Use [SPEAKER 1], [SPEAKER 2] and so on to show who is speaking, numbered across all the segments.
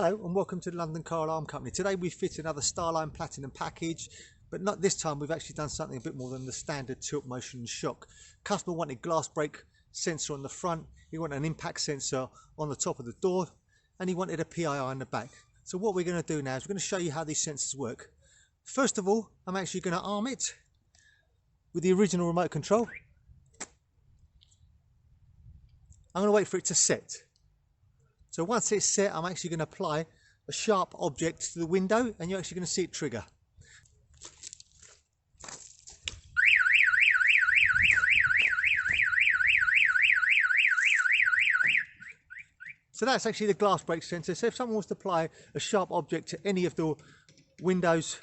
[SPEAKER 1] Hello and welcome to the London Car Alarm Company. Today we fit another StarLine Platinum package, but not this time. We've actually done something a bit more than the standard tilt, motion and shock. Customer wanted glass break sensor on the front, he wanted an impact sensor on the top of the door, and he wanted a PIR in the back. So what we're going to do now is we're going to show you how these sensors work. First of all, I'm actually going to arm it with the original remote control. I'm going to wait for it to set. So once it's set, I'm actually going to apply a sharp object to the window and you're actually going to see it trigger. So that's actually the glass break sensor. So if someone wants to apply a sharp object to any of the windows,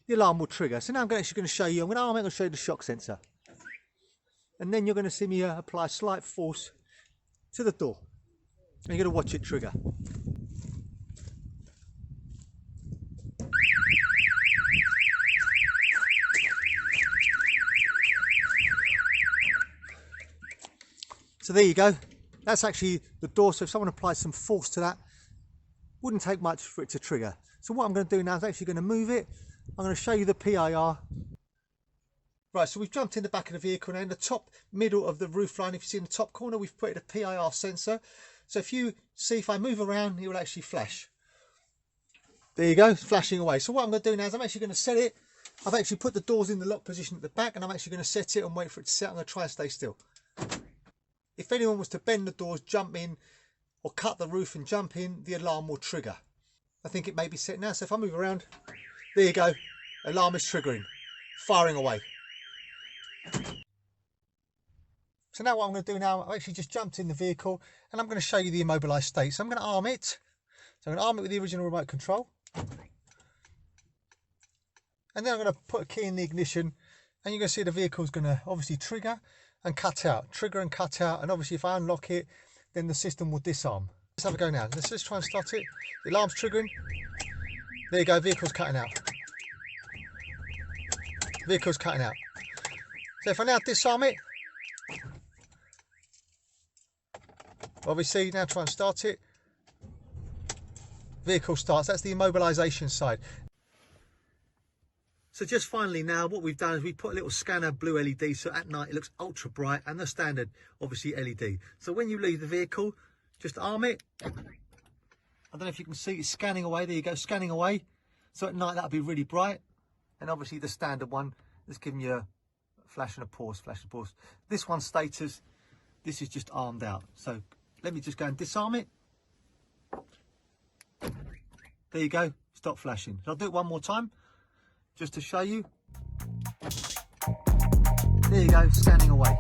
[SPEAKER 1] the alarm will trigger. So now I'm actually going to show you, I'm going to show you the shock sensor. And then you're going to see me apply slight force to the door. And you're going to watch it trigger. So there you go. That's actually the door. So if someone applies some force to that, wouldn't take much for it to trigger. So what I'm going to do now is actually going to move it. I'm going to show you the PIR. Right, so we've jumped in the back of the vehicle now. In the top middle of the roof line, if you see in the top corner, we've put a PIR sensor. So if you see, if I move around, it will actually flash. There you go, it's flashing away. So what I'm going to do now is I'm actually going to set it. I've actually put the doors in the lock position at the back and I'm actually going to set it and wait for it to set. I'm going to try and stay still. If anyone was to bend the doors, jump in, or cut the roof and jump in, the alarm will trigger. I think it may be set now. So if I move around, there you go, alarm is triggering, firing away. So now what I'm going to do now, I've actually just jumped in the vehicle and I'm going to show you the immobilised state. So I'm going to arm it. So I'm going to arm it with the original remote control. And then I'm going to put a key in the ignition and you're going to see the vehicle's going to obviously trigger and cut out. Trigger and cut out. And obviously if I unlock it, then the system will disarm. Let's have a go now. Let's just try and start it. The alarm's triggering. There you go, vehicle's cutting out. Vehicle's cutting out. So if I now disarm it, obviously now try and start it, vehicle starts. That's the immobilisation side. So just finally now what we've done is we put a little scanner blue LED so at night it looks ultra bright, and the standard obviously LED. So when you leave the vehicle, just arm it. I don't know if you can see it's scanning away. There you go, scanning away. So at night that'll be really bright, and obviously the standard one is giving you a flash and a pause, flash and pause. This one's status, this is just armed out. So let me just go and disarm it. There you go, stop flashing. So I'll do it one more time, just to show you. There you go, scanning away.